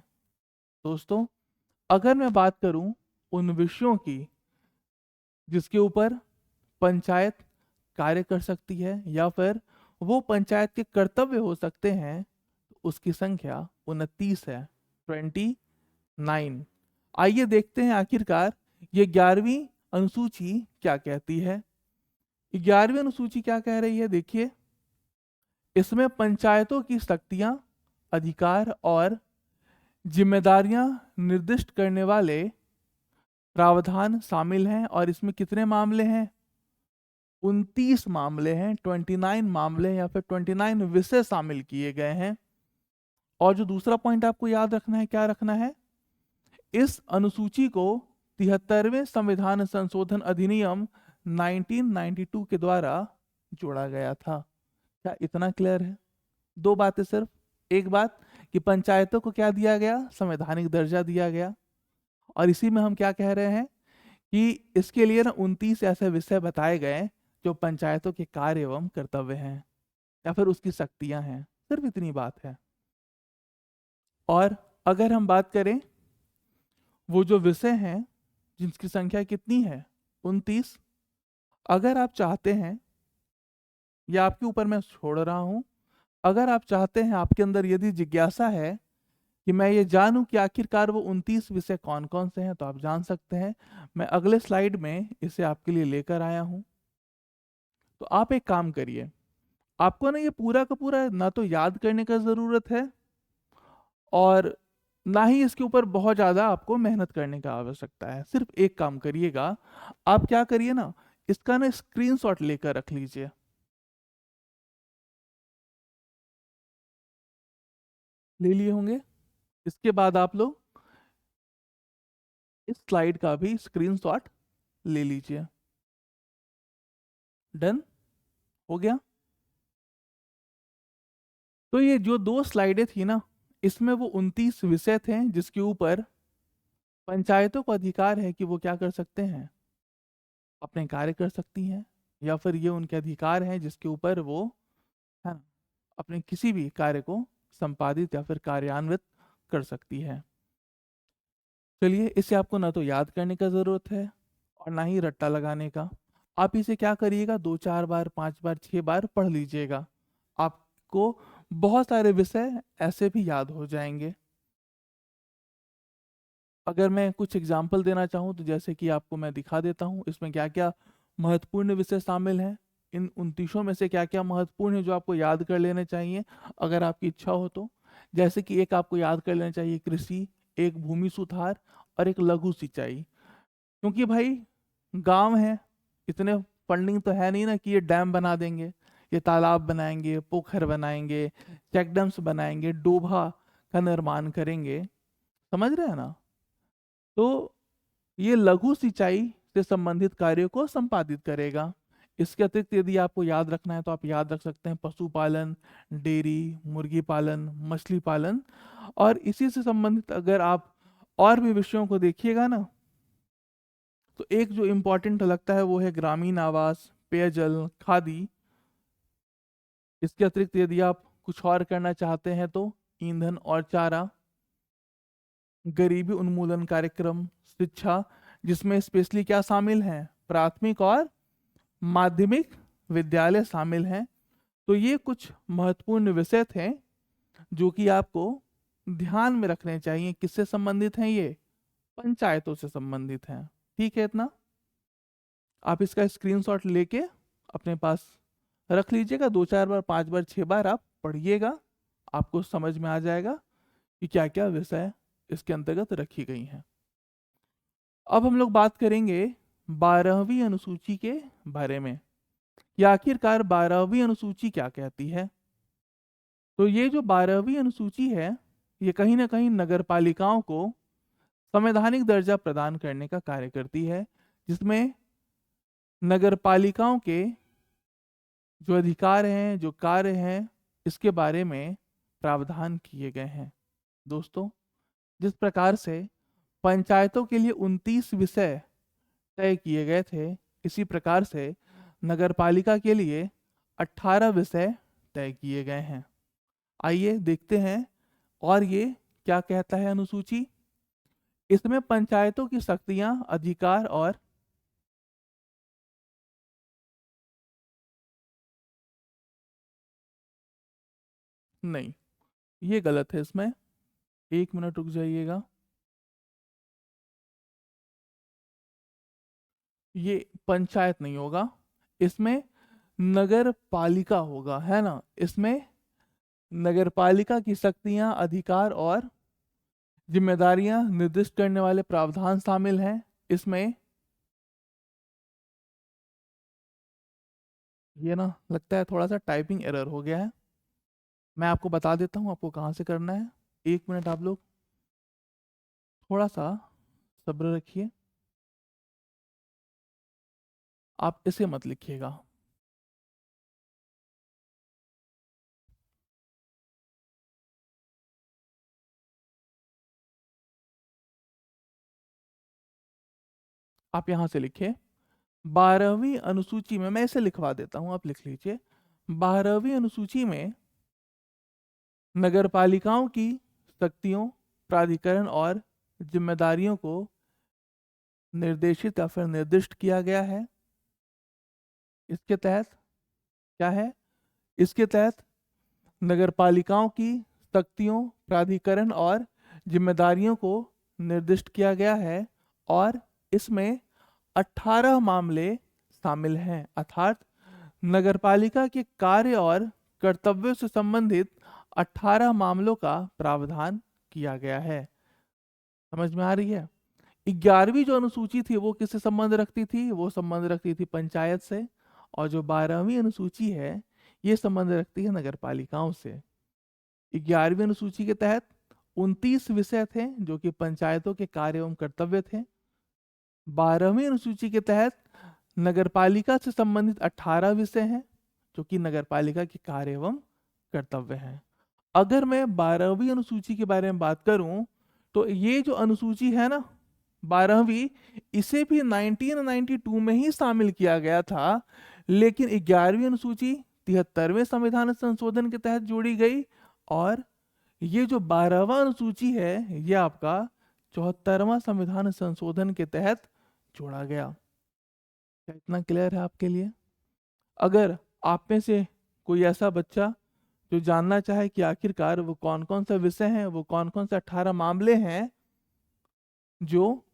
दोस्तों, अगर मैं बात करूं उन विषयों की जिसके ऊपर पंचायत कार्य कर सकती है या फिर वो पंचायत के कर्तव्य हो सकते हैं, तो उसकी संख्या 29 है, 29। आइए देखते हैं आखिरकार ये 11वीं अनुसूची क्या कहती है। 11वीं अनुसूची क्या कह रही है? देखिए, इसमें पंचायतों की शक्तियां, अधिकार और जिम्मेदारियां निर्दिष्ट करने वाले प्रावधान शामिल हैं और इसमें कितने मामले हैं? 29 मामले हैं, 29 मामले या फिर 29 विषय शामिल किए गए हैं। और जो दूसरा पॉइंट आपको याद रखना है, क्या रखना है? इस अनुसूची को 73वें संविधान संशोधन अधिनियम 1992 के द्वारा जोड़ा गया था। क्या इतना क्लियर है? दो बातें सिर्फ। एक बात कि पंचायतों को क्या दिया गया? संवैधानिक दर्जा दिया गया। और इसी में हम क्या कह रहे हैं कि इसके लिए ना 29 ऐसे विषय बताए गए जो पंचायतों के कार्य एवं कर्तव्य हैं या फिर उसकी शक्तियां हैं। सिर्फ इतनी बात है। और अगर हम बात करें वो जो विषय हैं जिनकी संख्या कितनी है? 29। अगर आप चाहते हैं ये आपके ऊपर मैं छोड़ रहा हूँ। अगर आप चाहते हैं, आपके अंदर यदि जिज्ञासा है कि मैं ये जानूं कि आखिरकार वो 29 विषय कौन कौन से हैं, तो आप जान सकते हैं। मैं अगले स्लाइड में इसे आपके लिए लेकर आया हूं। तो आप एक काम करिए, आपको ना ये पूरा का पूरा ना तो याद करने का ज़रूरत है, और ना ही इसके ऊपर बहुत ज़्यादा आपको मेहनत करने का आवश्यकता है। सिर्फ एक काम करिएगा, आप क्या करिए ना, इसका ना स्क्रीनशॉट लेकर रख लीजिए। ले लिए होंगे। इसके बाद आप लोग इस स्लाइड का भी स्क्रीनशॉट ले लीजिए। डन हो गया। तो ये जो दो स्लाइडें थी ना, इसमें वो 29 विषय थे जिसके ऊपर पंचायतों को अधिकार है कि वो क्या कर सकते हैं, अपने कार्य कर सकती हैं, या फिर ये उनके अधिकार हैं जिसके ऊपर वो, है ना, अपने किसी भी कार्य को संपादित या फिर कार्यान्वित कर सकती है। चलिए, इसे आपको ना तो याद करने का ज़रूरत है और ना ही रट्टा लगाने का। आप इसे क्या करिएगा, 2 4 बार 5 बार 6 बार पढ़ लीजिएगा। आपको बहुत सारे विषय ऐसे भी याद हो जाएंगे। अगर मैं कुछ एग्जाम्पल देना चाहूँ तो जैसे कि आपको मैं दिखा देता हूँ इसमें क्या क्या महत्वपूर्ण विषय शामिल हैं। इन 29 में से क्या क्या महत्वपूर्ण है जो आपको याद कर लेने चाहिए अगर आपकी इच्छा हो तो। जैसे कि एक आपको याद कर लेना चाहिए कृषि, एक भूमि सुधार और एक लघु सिंचाई। क्योंकि भाई गांव है, इतने फंडिंग तो है नहीं ना कि ये डैम बना देंगे, ये तालाब बनाएंगे, पोखर बनाएंगे, चेक डैम्स बनाएंगे, डोभा का निर्माण करेंगे। समझ रहे हैं ना। तो ये लघु सिंचाई से संबंधित कार्यों को संपादित करेगा। इसके अतिरिक्त यदि आपको याद रखना है तो आप याद रख सकते हैं पशुपालन, डेयरी, मुर्गी पालन, मछली पालन। और इसी से संबंधित अगर आप और भी विषयों को देखिएगा ना, तो एक जो इम्पोर्टेंट लगता है वो है ग्रामीण आवास, पेयजल, खादी। इसके अतिरिक्त यदि आप कुछ और करना चाहते हैं तो ईंधन और चारा, गरीबी उन्मूलन कार्यक्रम, शिक्षा, जिसमें स्पेशली क्या शामिल हैं, प्राथमिक और माध्यमिक विद्यालय शामिल हैं। तो ये कुछ महत्वपूर्ण विषय थे जो कि आपको ध्यान में रखने चाहिए। किससे संबंधित हैं ये, पंचायतों से संबंधित हैं। ठीक है, इतना आप इसका स्क्रीनशॉट लेके अपने पास रख लीजिएगा। 2 4 बार 5 बार 6 बार आप पढ़िएगा, आपको समझ में आ जाएगा कि क्या क्या विषय इसके अंतर्गत रखी गई हैं। अब हम लोग बात करेंगे 12वीं अनुसूची के बारे में कि आखिरकार 12वीं अनुसूची क्या कहती है। तो ये जो 12वीं अनुसूची है, ये कहीं ना कहीं नगर पालिकाओं को संवैधानिक दर्जा प्रदान करने का कार्य करती है, जिसमें नगर पालिकाओं के जो अधिकार हैं, जो कार्य हैं, इसके बारे में प्रावधान किए गए हैं। दोस्तों, जिस प्रकार से पंचायतों के लिए 29 विषय तय किए गए थे, इसी प्रकार से नगरपालिका के लिए 18 विषय तय किए गए हैं। आइए देखते हैं और ये क्या कहता है अनुसूची। इसमें पंचायतों की शक्तियां, अधिकार और नहीं, ये गलत है। इसमें 1 मिनट रुक जाइएगा। ये पंचायत नहीं होगा, इसमें नगर पालिका होगा, है ना। इसमें नगर पालिका की शक्तियां, अधिकार और जिम्मेदारियां निर्दिष्ट करने वाले प्रावधान शामिल हैं। इसमें ये ना लगता है थोड़ा सा टाइपिंग एरर हो गया है। मैं आपको बता देता हूँ आपको कहाँ से करना है। 1 मिनट आप लोग थोड़ा सा सब्र रखिए, आप इसे मत लिखिएगा। आप यहाँ से लिखिए 12वीं अनुसूची में, मैं इसे लिखवा देता हूँ, आप लिख लीजिए। 12वीं अनुसूची में नगरपालिकाओं की शक्तियों, प्राधिकरण और जिम्मेदारियों को निर्देशित या फिर निर्दिष्ट किया गया है। इसके तहत क्या है, इसके तहत नगरपालिकाओं की शक्तियों, प्राधिकरण और जिम्मेदारियों को निर्दिष्ट किया गया है और इसमें 18 मामले शामिल हैं। अर्थात नगरपालिका के कार्य और कर्तव्यों से संबंधित 18 मामलों का प्रावधान किया गया है। समझ में आ रही है? 11वीं जो अनुसूची थी वो किससे संबंध रखती थी? वो संबंध रखती थी पंचायत से। और जो 12वीं अनुसूची है ये संबंध रखती है नगरपालिकाओं से। 11वीं अनुसूची के तहत 29 विषय थे जो कि पंचायतों के कार्य एवं कर्तव्य थे। 12वीं अनुसूची के तहत नगरपालिका से संबंधित 18 विषय हैं जो कि नगरपालिका के कार्य एवं कर्तव्य हैं। अगर मैं 12वीं अनुसूची के बारे में बात करूं तो ये जो अनुसूची है ना 12वीं, इसे भी 1992 में ही शामिल किया गया था, लेकिन 11वीं अनुसूची 73वें संविधान संशोधन के तहत जोड़ी गई और ये जो 12वां अनुसूची है ये आपका 74वां संविधान संशोधन के तहत जोड़ा गया। क्या इतना क्लियर है आपके लिए? अगर आप में से कोई ऐसा बच्चा जो जानना चाहे कि आखिरकार वो कौन कौन सा विषय हैं, वो कौन कौन से 18 मामले हैं जो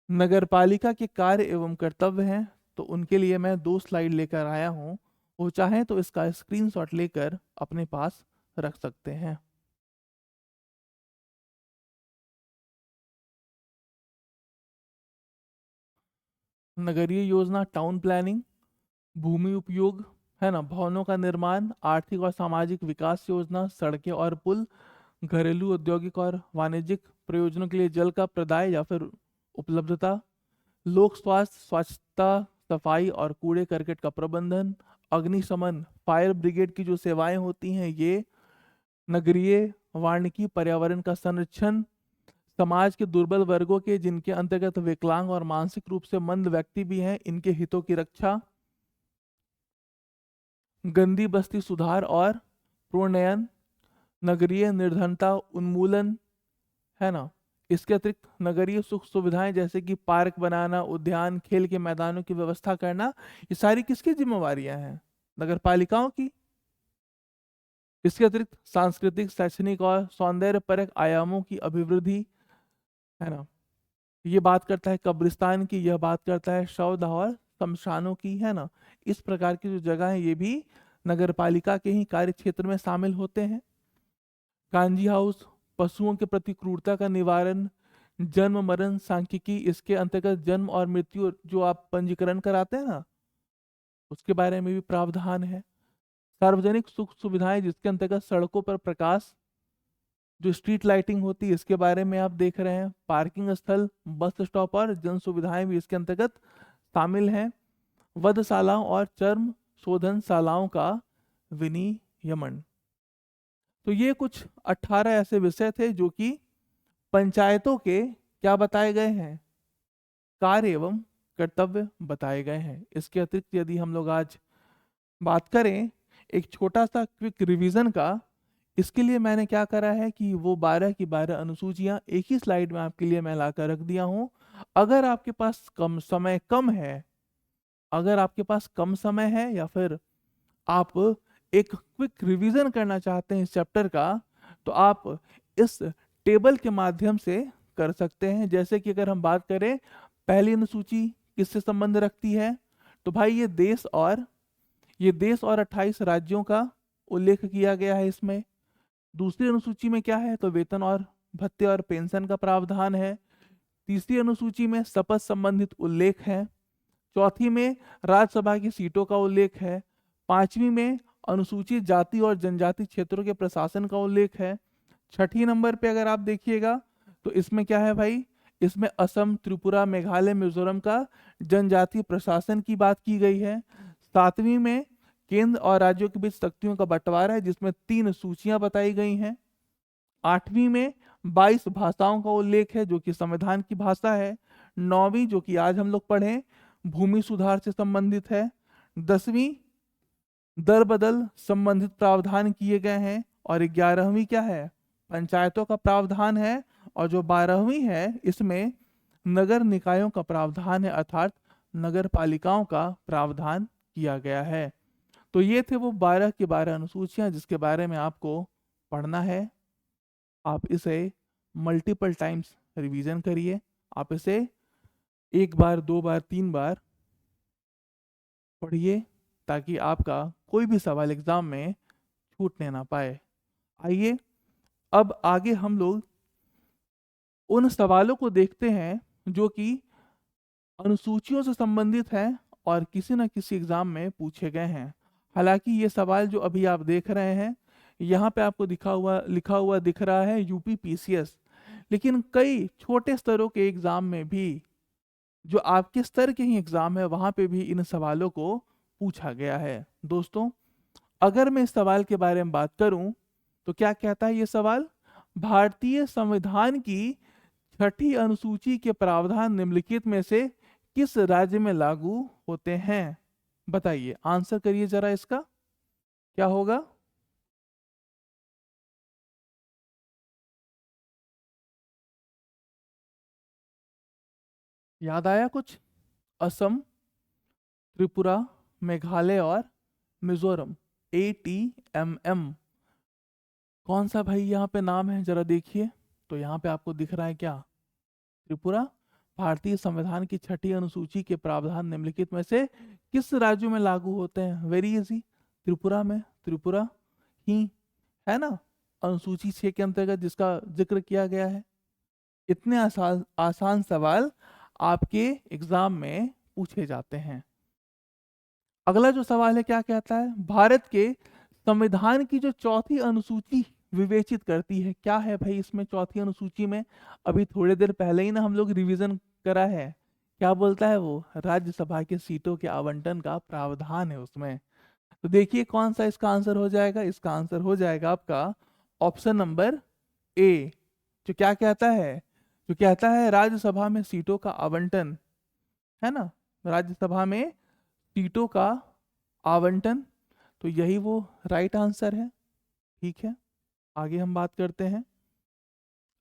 नगरपालिका के कार्य एवं कर्तव्य हैं, तो उनके लिए मैं 2 स्लाइड लेकर आया हूं। वो चाहें तो इसका स्क्रीनशॉट लेकर अपने पास रख सकते हैं। नगरीय योजना, टाउन प्लानिंग, भूमि उपयोग है ना, भवनों का निर्माण, आर्थिक और सामाजिक विकास योजना, सड़कें और पुल, घरेलू, औद्योगिक और वाणिज्यिक प्रयोजनों के लिए जल का प्रदाय या फिर उपलब्धता, लोक स्वास्थ्य, स्वच्छता, सफाई और कूड़े करकट का प्रबंधन, अग्निशमन, फायर ब्रिगेड की जो सेवाएं होती हैं ये, नगरीय वानिकी, पर्यावरण का संरक्षण, समाज के दुर्बल वर्गों के जिनके अंतर्गत विकलांग और मानसिक रूप से मंद व्यक्ति भी हैं, इनके हितों की रक्षा, गंदी बस्ती सुधार और प्रोन्नयन, नगरीय निर्धनता उन्मूलन, है ना। इसके अतिरिक्त नगरीय सुख सुविधाएं जैसे कि पार्क बनाना, उद्यान, खेल के मैदानों की व्यवस्था करना, ये सारी किसकी जिम्मेवारियां हैं? नगरपालिकाओं की। इसके अतिरिक्त सांस्कृतिक, शैक्षणिक और सौंदर्य परक आयामों की अभिवृद्धि, है ना। ये बात करता है कब्रिस्तान की, यह बात करता है शवदाह और शमशानों की, है ना। इस प्रकार की जो जगह है ये भी नगरपालिका के ही कार्य क्षेत्र में शामिल होते हैं। कांजी हाउस, पशुओं के प्रति क्रूरता का निवारण, जन्म मरण सांख्यिकी, इसके अंतर्गत जन्म और मृत्यु जो आप पंजीकरण कराते हैं ना उसके बारे में भी प्रावधान है। सार्वजनिक सुख सुविधाएं जिसके अंतर्गत सड़कों पर प्रकाश, जो स्ट्रीट लाइटिंग होती है इसके बारे में आप देख रहे हैं। पार्किंग स्थल, बस स्टॉप और जन सुविधाएं भी इसके अंतर्गत शामिल हैं। वधशालाओं और चर्म शोधनशालाओं का विनियमन। तो ये कुछ 18 ऐसे विषय थे जो कि पंचायतों के क्या बताए गए हैं? कार्य एवं कर्तव्य बताए गए हैं। इसके अतिरिक्त यदि हम लोग आज बात करें एक छोटा सा क्विक रिवीजन का, इसके लिए मैंने क्या करा है कि वो 12 की 12 अनुसूचियां एक ही स्लाइड में आपके लिए मैं लाकर रख दिया हूं। अगर आपके पास कम समय है या फिर आप एक क्विक रिवीजन करना चाहते हैं इस चैप्टर का, तो आप इस टेबल के माध्यम से कर सकते हैं। जैसे कि अगर हम बात करें पहली अनुसूची किससे संबंध रखती है, तो भाई ये देश और 28 राज्यों का उल्लेख किया गया है इसमें। दूसरी अनुसूची में क्या है, तो वेतन और भत्ते और पेंशन का प्रावधान है। तीसरी अनुसूची में शपथ संबंधित उल्लेख है। चौथी में राज्यसभा की सीटों का उल्लेख है। पांचवी में अनुसूचित जाति और जनजाति क्षेत्रों के प्रशासन का उल्लेख है। छठी नंबर पे अगर आप देखिएगा तो इसमें क्या है भाई, इसमें असम, त्रिपुरा, मेघालय, मिजोरम का जनजातीय प्रशासन की बात की गई है। सातवीं में केंद्र और राज्यों के बीच शक्तियों का बंटवारा है जिसमें 3 सूचियां बताई गई हैं। 8वीं में 22 भाषाओं का उल्लेख है जो कि संविधान की भाषा है। 9वीं जो कि आज हम लोग पढ़े भूमि सुधार से संबंधित है। 10वीं दर बदल संबंधित प्रावधान किए गए हैं और 11वीं क्या है, पंचायतों का प्रावधान है। और जो 12वीं है इसमें नगर निकायों का प्रावधान है, अर्थात नगर पालिकाओं का प्रावधान किया गया है। तो ये थे वो 12 की 12 अनुसूचियां जिसके बारे में आपको पढ़ना है। आप इसे मल्टीपल टाइम्स रिवीजन करिए। आप इसे एक बार, दो बार, तीन बार पढ़िए ताकि आपका कोई भी सवाल एग्जाम में छूटने ना पाए। आइए अब आगे हम लोग उन सवालों को देखते हैं जो कि अनुसूचियों से संबंधित हैं और किसी न किसी एग्जाम में पूछे गए हैं। हालांकि ये सवाल जो अभी आप देख रहे हैं यहाँ पे आपको लिखा हुआ दिख रहा है यूपी पीसीएस, लेकिन कई छोटे स्तरों के एग्जाम में भी, जो आपके स्तर के ही एग्जाम है, वहां पे भी इन सवालों को पूछा गया है। दोस्तों, अगर मैं इस सवाल के बारे में बात करूं तो क्या कहता है ये सवाल? भारतीय संविधान की छठी अनुसूची के प्रावधान निम्नलिखित में से किस राज्य में लागू होते हैं? बताइए, आंसर करिए जरा इसका क्या होगा। याद आया कुछ? असम, त्रिपुरा, मेघालय और मिजोरम। ATMM कौन सा भाई यहाँ पे नाम है जरा देखिए। तो यहाँ पे आपको दिख रहा है क्या? त्रिपुरा। भारतीय संविधान की छठी अनुसूची के प्रावधान निम्नलिखित में से किस राज्यों में लागू होते हैं? वेरी इजी, त्रिपुरा में। त्रिपुरा ही है ना अनुसूची 6 के अंतर्गत जिसका जिक्र किया गया है। इतने आसान आसान सवाल आपके एग्जाम में पूछे जाते हैं। अगला जो सवाल है क्या कहता है? भारत के संविधान की जो चौथी अनुसूची विवेचित करती है, क्या है भाई इसमें चौथी अनुसूची में? अभी थोड़ी देर पहले ही ना हम लोग रिवीजन करा है। क्या बोलता है वो? राज्यसभा के सीटों के आवंटन का प्रावधान है उसमें। तो देखिए कौन सा इसका आंसर हो जाएगा। इसका आंसर हो जाएगा आपका ऑप्शन नंबर ए, जो क्या कहता है? जो कहता है राज्यसभा में सीटों का आवंटन, है ना, राज्यसभा में सीटों का आवंटन। तो यही वो राइट आंसर है। ठीक है, आगे हम बात करते हैं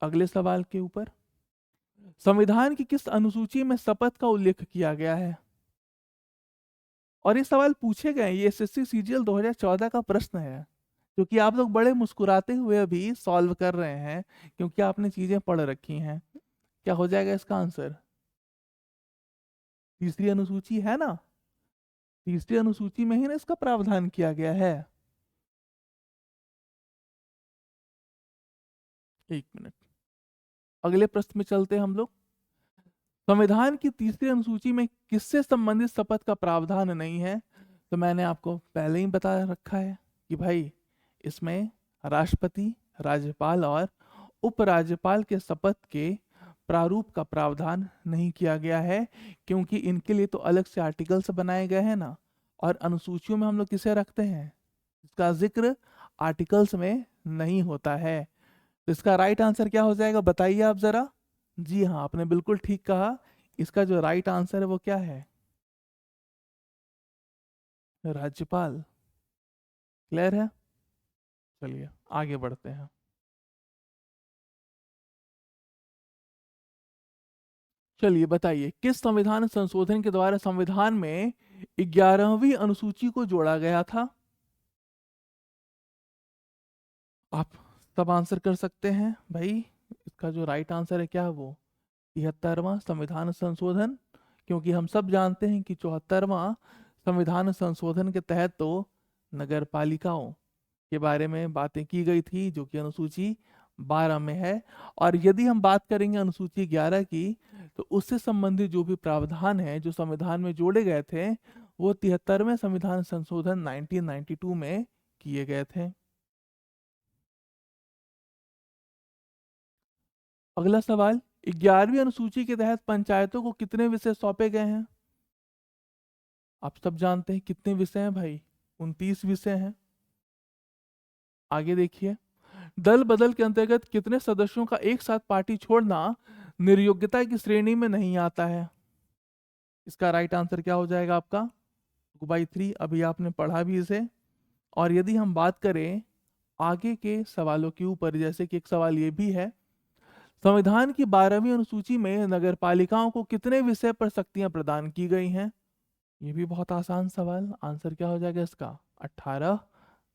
अगले सवाल के ऊपर। संविधान की किस अनुसूची में शपथ का उल्लेख किया गया है? और ये सवाल पूछे गए, ये एसएससी सीजीएल 2014 का प्रश्न है, क्योंकि आप लोग बड़े मुस्कुराते हुए अभी सॉल्व कर रहे हैं क्योंकि आपने चीजें पढ़ रखी हैं। क्या हो जाएगा इसका आंसर? तीसरी अनुसूची है ना, तीसरी अनुसूची में ही ना इसका प्रावधान किया गया है। एक मिनट, अगले प्रश्न में चलते हैं हम लोग। संविधान की तीसरी अनुसूची में किससे संबंधित शपथ का प्रावधान नहीं है? तो मैंने आपको पहले ही बता रखा है कि भाई इसमें राष्ट्रपति, राज्यपाल और उपराज्यपाल के शपथ के प्रारूप का प्रावधान नहीं किया गया है, क्योंकि इनके लिए तो अलग से आर्टिकल्स बनाए गए हैं ना। और अनुसूचियों में हम लोग किसे रखते हैं? इसका जिक्र आर्टिकल्स में नहीं होता है। तो इसका राइट आंसर क्या हो जाएगा बताइए आप जरा। जी हाँ, आपने बिल्कुल ठीक कहा। इसका जो राइट आंसर है वो क्या है? राज्यपाल। क्लियर है? चलिए आगे बढ़ते हैं। चलिए बताइए, किस संविधान संशोधन के द्वारा संविधान में 11वीं अनुसूची को जोड़ा गया था? आप सब आंसर कर सकते हैं भाई। इसका जो राइट आंसर है क्या है वो? 73वां संविधान संशोधन। क्योंकि हम सब जानते हैं कि 74वां संविधान संशोधन के तहत तो नगर पालिकाओं के बारे में बातें की गई थी, जो कि अनुसूची 12 में है। और यदि हम बात करेंगे अनुसूची 11 की, तो उससे संबंधित जो भी प्रावधान है जो संविधान में जोड़े गए थे, वो 73वें संविधान संशोधन 1992 में किए गए थे। अगला सवाल, 11वीं अनुसूची के तहत पंचायतों को कितने विषय सौंपे गए हैं? आप सब जानते हैं कितने विषय हैं भाई? 29 विषय हैं। आगे देखिए, दल बदल के अंतर्गत कितने सदस्यों का एक साथ पार्टी छोड़ना निर्योग्यता की श्रेणी में नहीं आता है? इसका राइट आंसर क्या हो जाएगा आपका? 2/3। अभी आपने पढ़ा भी इसे। और यदि हम बात करें आगे के सवालों के ऊपर, जैसे कि एक सवाल ये भी है, संविधान की 12वीं अनुसूची में नगर पालिकाओं को कितने विषय पर शक्तियां प्रदान की गई हैं? ये भी बहुत आसान सवाल। आंसर क्या हो जाएगा इसका? 18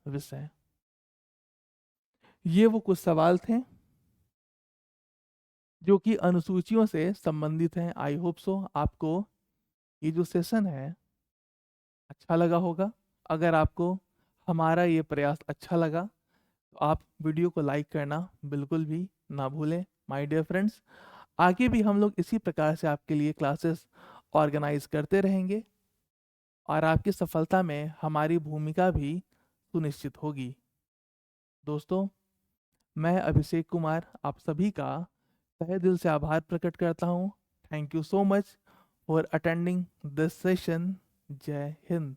विषय। ये वो कुछ सवाल थे जो कि अनुसूचियों से संबंधित हैं। आई होप सो आपको ये जो सेशन है अच्छा लगा होगा। अगर आपको हमारा ये प्रयास अच्छा लगा तो आप वीडियो को लाइक करना बिल्कुल भी ना भूलें। माय डियर फ्रेंड्स, आगे भी हम लोग इसी प्रकार से आपके लिए क्लासेस ऑर्गेनाइज करते रहेंगे और आपकी सफलता में हमारी भूमिका भी सुनिश्चित होगी। दोस्तों, मैं अभिषेक कुमार आप सभी का तहे दिल से आभार प्रकट करता हूँ। Thank you so much for attending this session. जय हिंद।